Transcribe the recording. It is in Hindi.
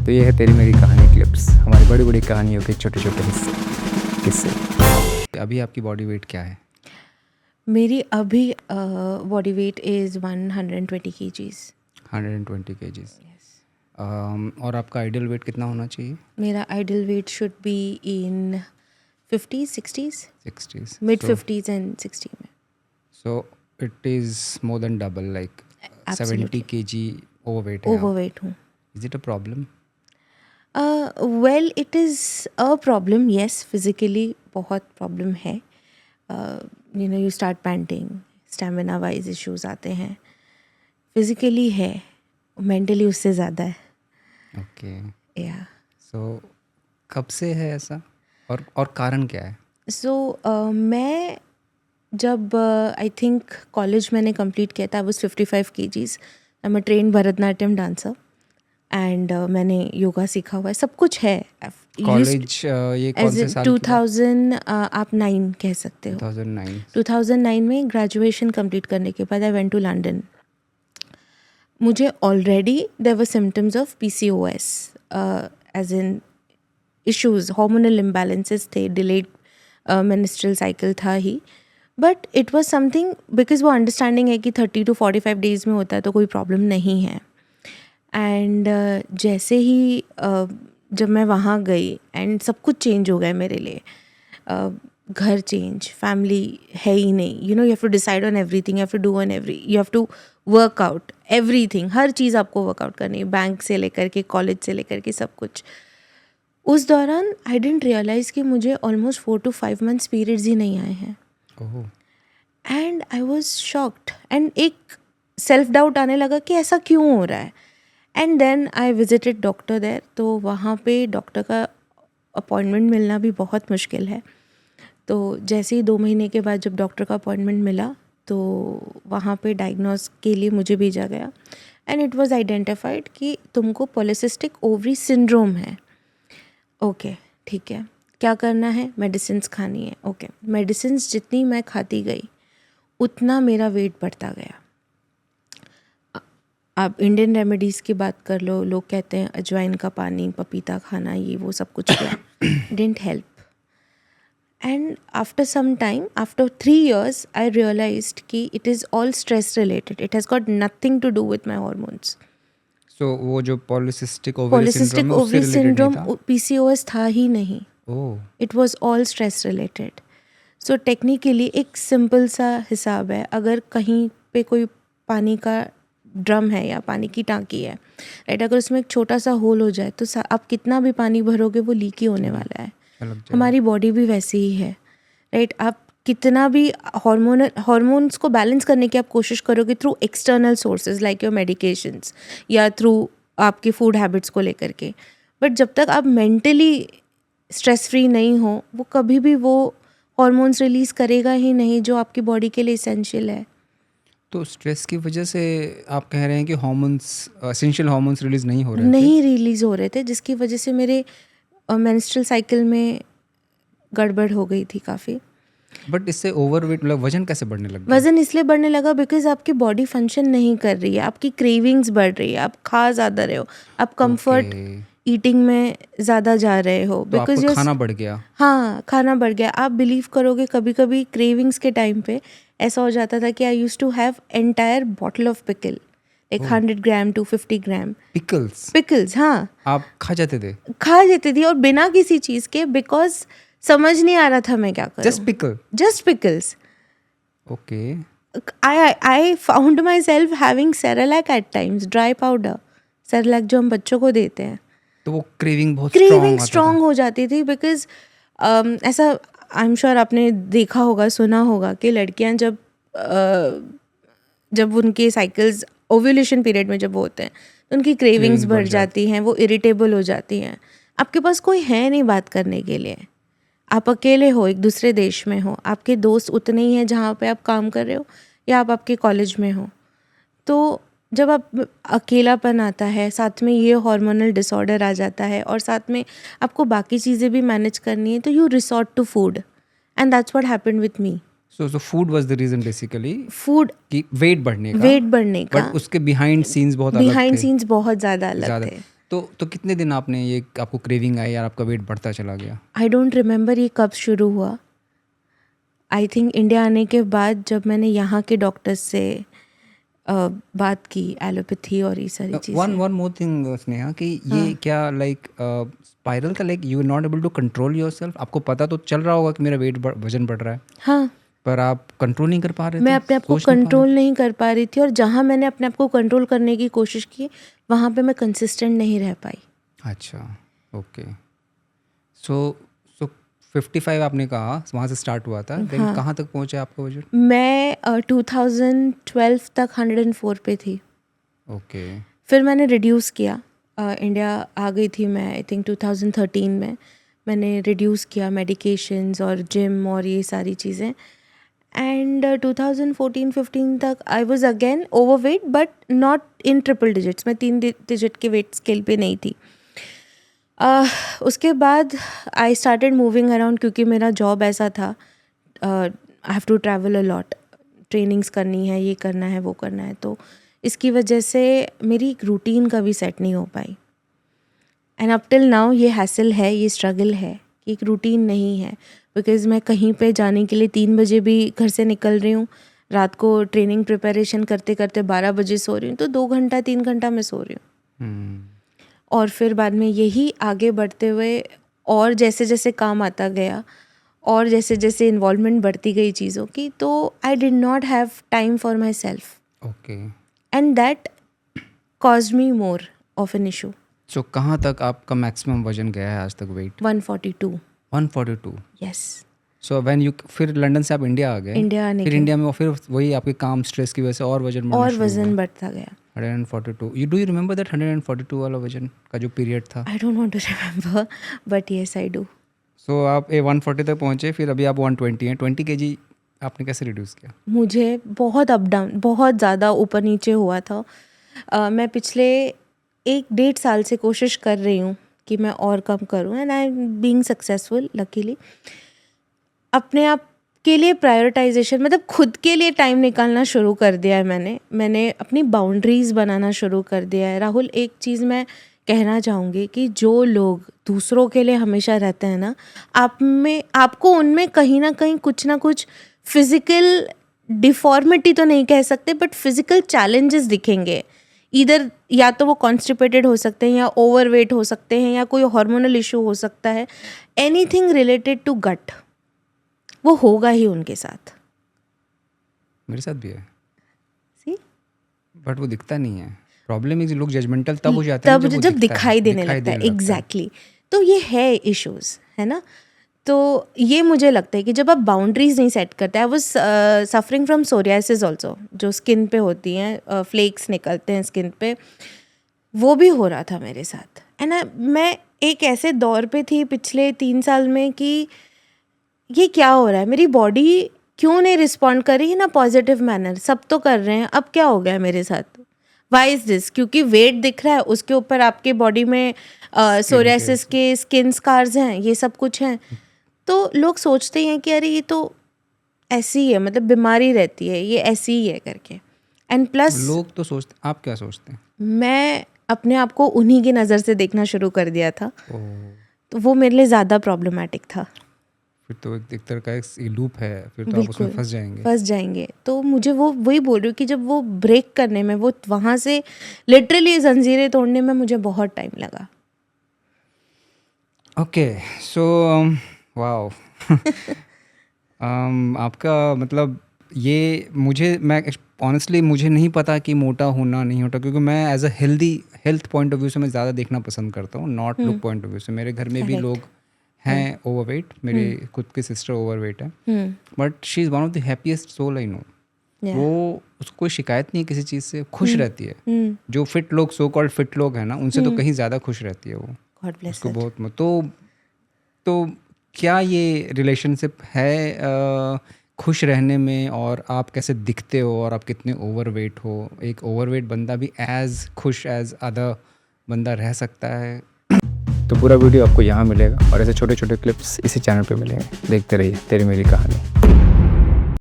तो ये है तेरी मेरी कहानी क्लिप्स, हमारी बड़ी बड़ी कहानियों के छोटे छोटे हिस्से किस्से। अभी आपकी बॉडी वेट क्या है? मेरी अभी body weight is 120 kgs। 120 kgs। और आपका आइडियल वेट कितना होना चाहिए? मेरा ideal weight should be in 50s 60s 60s। Mid 50s and 60 में। So it is more than double, like 70 kg overweight है। ओवरवेट हूँ। Is it a problem? Well it is a problem, yes, physically बहुत प्रॉब्लम है। You know, you start painting, stamina wise issues आते हैं। फिज़िकली है, मेंटली उससे ज़्यादा है। ओके। या सो कब से है ऐसा, और कारण क्या है? सो मैं जब आई थिंक कॉलेज मैंने कंप्लीट किया था, I was 55 kgs। I am a train Bharatanatyam dancer and मैंने योगा सीखा हुआ है, सब कुछ है। कॉलेज ये कौन से साल की बात? 2000 आप 9 कह सकते हो। 2009। 2009 में ग्रेजुएशन कंप्लीट करने के बाद आई वेंट टू लंदन। मुझे already there were symptoms of PCOS, as in issues, hormonal imbalances थे, डिलेड मेंस्ट्रुअल साइकिल था ही। But it was something, because वो अंडरस्टैंडिंग है कि 30 to 45 डेज़ में होता है तो कोई प्रॉब्लम नहीं है। एंड जैसे ही जब मैं वहाँ गई एंड सब कुछ चेंज हो गया मेरे लिए। घर चेंज, फैमिली है ही नहीं, you know, you have to decide on everything, you have to do on you have to work out everything, हर चीज़ आपको वर्कआउट करनी है, बैंक से लेकर के कॉलेज से लेकर के सब कुछ। उस दौरान आई डेंट रियलाइज़ कि मुझे ऑलमोस्ट 4 to 5 months पीरियड्स ही नहीं आए हैं। Oh. And I was shocked and एक सेल्फ डाउट आने लगा कि ऐसा क्यों हो रहा है। And then I visited doctor there. तो वहाँ पे डॉक्टर का अपॉइंटमेंट मिलना भी बहुत मुश्किल है। तो जैसे ही 2 महीने के बाद जब डॉक्टर का अपॉइंटमेंट मिला तो वहाँ पे डायग्नोस के लिए मुझे भेजा गया एंड इट वाज आइडेंटिफाइड कि तुमको पॉलिसिस्टिक ओवरी सिंड्रोम है। ओके, ठीक है, क्या करना है? मेडिसिन्स खानी है। ओके, मेडिसिन्स जितनी मैं खाती गई उतना मेरा वेट बढ़ता गया। आप इंडियन रेमेडीज़ की बात कर लो, लोग कहते हैं अजवाइन का पानी, पपीता खाना, ये वो सब कुछ किया, didn't help. And after some time, after 3 years, I realised कि it is all stress related, it has got nothing to do with my hormones. So वो जो पॉलिसिस्टिक ओवरी पॉलिसिस्टिक सिंड्रोम है उससे ओवरी रिलेटेड नहीं सिंड्रोम, था? PCOS था ही नहीं। Oh. It was all stress related. So technically एक सिंपल सा हिसाब है, अगर कहीं पे कोई पानी का ड्रम है या पानी की टांकी है, राइट, अगर उसमें एक छोटा सा होल हो जाए तो आप कितना भी पानी भरोगे वो लीक ही होने वाला है। हमारी बॉडी भी वैसी ही है, राइट। आप कितना भी हॉर्मोन्स को बैलेंस करने की आप कोशिश करोगे through external sources like your medications या थ्रू आपकी फूड हैबिट्स को लेकर के, बट जब तक आप मेंटली स्ट्रेस फ्री नहीं हो, वो कभी भी वो हॉर्मोन्स रिलीज़ करेगा ही नहीं जो आपकी बॉडी के लिए इसेंशियल है। तो स्ट्रेस की वजह से आप कह रहे हैं कि हार्मोन्स, एसेंशियल हार्मोन्स रिलीज नहीं हो रहे थे? नहीं रिलीज़ हो रहे थे, जिसकी वजह से मेरे मेंस्ट्रुअल साइकिल में गड़बड़ हो गई थी काफ़ी। बट इससे ओवरवेट, मतलब वजन कैसे बढ़ने लग गया? वज़न इसलिए बढ़ने लगा बिकॉज आपकी बॉडी फंक्शन नहीं कर रही है, आपकी क्रेविंग्स बढ़ रही है, आप खा ज़्यादा रहे हो, आप कंफर्ट ईटिंग में ज़्यादा जा रहे हो, तो बिकॉज आपका खाना बढ़ गया? हाँ, खाना बढ़ गया। आप बिलीव करोगे, कभी कभी क्रेविंग्स के टाइम पे ऐसा हो जाता था कि I use to have entire bottle of pickle, like 100 gram to 50 gram pickles. हाँ, आप खा जाते थे? खा लेती थी और बिना किसी चीज़ के, बिकॉज समझ नहीं आ रहा था मैं क्या करूँ। Just pickles. Okay. I found myself having Cerelac at times, dry powder Cerelac जो हम बच्चों को देते हैं। तो वो क्रेविंग बहुत स्ट्रॉन्ग हो जाती थी बिकॉज ऐसा आई एम श्योर आपने देखा होगा, सुना होगा कि लड़कियां जब उनके साइकिल्स ओव्यूलेशन पीरियड में जब होते हैं तो उनकी क्रेविंग्स बढ़ जाती हैं, वो इरिटेबल हो जाती हैं। आपके पास कोई है नहीं बात करने के लिए, आप अकेले हो, एक दूसरे देश में हो, आपके दोस्त उतने ही हैं जहाँ पे आप काम कर रहे हो या आप आपके कॉलेज में हो। तो जब आप अकेलापन आता है, साथ में ये हार्मोनल डिसऑर्डर आ जाता है और साथ में आपको बाकी चीज़ें भी मैनेज करनी है, तो you resort to food and that's what happened with me. So food was the reason basically, food कि वेट बढ़ने का। बट उसके बिहाइंड सीन्स बहुत ज़्यादा अलग थे। तो कितने दिन आपने ये आपको क्रेविंग आई और आपका वेट बढ़ता चला गया? आई डोंट रिमेंबर ये कब शुरू हुआ. आई थिंक इंडिया आने के बाद जब मैंने यहाँ के डॉक्टर्स से बात की एलोपैथी और ये सारी चीज़ें. वन मोर थिंग स्नेहा कि ये क्या लाइक स्पाइरल था, like you are not able to control yourself? आपको पता तो चल रहा होगा कि मेरा वजन बढ़ रहा है, हाँ, पर आप कंट्रोल नहीं कर पा रहे थे? मैं अपने आप को सोच नहीं पा रहे? कंट्रोल नहीं कर पा रही थी, और जहाँ मैंने अपने आप को कंट्रोल करने की कोशिश की वहाँ पे मैं कंसिस्टेंट नहीं रह पाई. अच्छा, ओके. सो 55 आपने कहा वहाँ से स्टार्ट हुआ था, देन कहाँ तक पहुँचा आपका वजन? मैं 2012 तक 104 पे थी. ओके. फिर मैंने रिड्यूस किया. इंडिया आ गई थी मैं आई थिंक 2013 में. मैंने रिड्यूस किया मेडिकेशंस और जिम और ये सारी चीज़ें. एंड 2014-15 तक I was again overweight, but not in triple digits. मैं 3 डिजिट के वेट स्केल पे नहीं थी. उसके बाद आई स्टार्टेड मूविंग अराउंड, क्योंकि मेरा जॉब ऐसा था, I have to travel a lot. Trainings करनी है, ये करना है, वो करना है, तो इसकी वजह से मेरी एक रूटीन कभी सेट नहीं हो पाई. एंड अप टिल नाउ ये हैसल है, ये स्ट्रगल है कि एक रूटीन नहीं है. बिकॉज़ मैं कहीं पे जाने के लिए 3 बजे भी घर से निकल रही हूँ, रात को ट्रेनिंग प्रिपरेशन करते करते 12 बजे सो रही हूँ, तो 2 घंटा 3 घंटा मैं सो रही हूँ. और फिर बाद में यही आगे बढ़ते हुए और जैसे जैसे काम आता गया और जैसे जैसे इन्वॉल्वमेंट बढ़ती गई चीज़ों की, तो I did not have time for my self, okay. And that caused me more of an issue. So कहाँ तक आपका मैक्सिमम वजन गया है आज तक weight? 142. 142. Yes. So when you फिर लंदन से आप इंडिया आ गए? इंडिया आने फिर के इंडिया में फिर वही आपके काम स्ट्रेस की वजह से और वजन बढ़ना और शुरू वज़न हुआ? बढ़ता गया. 142. यू रिमेंबर दैट 142 वाला वजन का जो पीरियड था? I don't want to remember, but yes I do. So आप 140 तक पहुँचे, फिर अभी आप 120 हैं. 20 kg आपने कैसे रिड्यूस किया? मुझे बहुत अप डाउन, बहुत ज़्यादा ऊपर नीचे हुआ था. मैं पिछले 1-1.5 साल से कोशिश कर रही हूँ कि मैं और कम करूँ, and I am being successful luckily. अपने आप के लिए प्रायोरिटाइजेशन, मतलब खुद के लिए टाइम निकालना शुरू कर दिया है मैंने अपनी बाउंड्रीज़ बनाना शुरू कर दिया है. राहुल, एक चीज़ मैं कहना चाहूँगी कि जो लोग दूसरों के लिए हमेशा रहते हैं ना, आपको उनमें कहीं ना कहीं कुछ ना कुछ फिज़िकल डिफॉर्मिटी तो नहीं कह सकते, बट फिज़िकल चैलेंजेस दिखेंगे. इधर या तो वो कॉन्स्टिपेटेड हो सकते हैं, या ओवरवेट हो सकते हैं, या कोई हार्मोनल इशू हो सकता है. एनीथिंग रिलेटेड टू गट, वो होगा ही उनके साथ. मेरे साथ भी है, See? बट वो दिखता नहीं है. प्रॉब्लम इज लोग जजमेंटल तब हो जाते हैं तब जब दिखाई देने लगता है. एग्जैक्टली. तो ये है इश्यूज, है ना. तो ये मुझे लगता है कि जब आप बाउंड्रीज नहीं सेट करते. I was suffering from psoriasis also, जो स्किन पे होती हैं, फ्लेक्स निकलते हैं स्किन पे, वो भी हो रहा था मेरे साथ. एंड मैं एक ऐसे दौर पे थी पिछले 3 साल में कि ये क्या हो रहा है, मेरी बॉडी क्यों नहीं रिस्पॉन्ड कर रही है ना पॉजिटिव मैनर. सब तो कर रहे हैं, अब क्या हो गया मेरे साथ. Why is this? क्योंकि वेट दिख रहा है, उसके ऊपर आपके बॉडी में सोरियासिस के स्किन स्कार्स हैं, ये सब कुछ हैं. तो लोग सोचते हैं कि अरे ये तो ऐसी ही है, मतलब बीमारी रहती है, ये ऐसी ही है करके. एंड प्लस लोग तो सोचते, आप क्या सोचते हैं? मैं अपने आप को उन्हीं की नज़र से देखना शुरू कर दिया था. ओह, तो वो मेरे लिए ज़्यादा प्रॉब्लमेटिक था. फिर तो एक तरह का एक लूप है, फिर तो आप उसमें फंस जाएंगे. तो मुझे वो वही बोल रही हूँ कि जब वो ब्रेक करने में, वो वहाँ से लिटरली जंजीरें तोड़ने में मुझे बहुत टाइम लगा. ओके. So wow. आपका मतलब ये मैं ऑनेस्टली मुझे नहीं पता कि मोटा होना नहीं होता, क्योंकि मैं as a health point of view से मैं ज़्यादा देखना पसंद करता हूँ, not look point of view से. मेरे घर में भी लोग हैं ओवरवेट, मेरे खुद की सिस्टर ओवरवेट है, but she is one of the happiest soul I know. वो उसको कोई शिकायत नहीं है किसी चीज़ से, खुश रहती है. जो फिट लोग, सो कॉल्ड फिट लोग हैं ना, उनसे तो कहीं ज़्यादा खुश रहती है वो. गॉड ब्लेस उसको बहुत तो क्या ये रिलेशनशिप है खुश रहने में, और आप कैसे दिखते हो, और आप कितने ओवरवेट हो? एक ओवरवेट बंदा भी एज खुश एज अदर बंदा रह सकता है? तो पूरा वीडियो आपको यहाँ मिलेगा, और ऐसे छोटे छोटे क्लिप्स इसी चैनल पे मिलेंगे. देखते रहिए तेरी मेरी कहानी.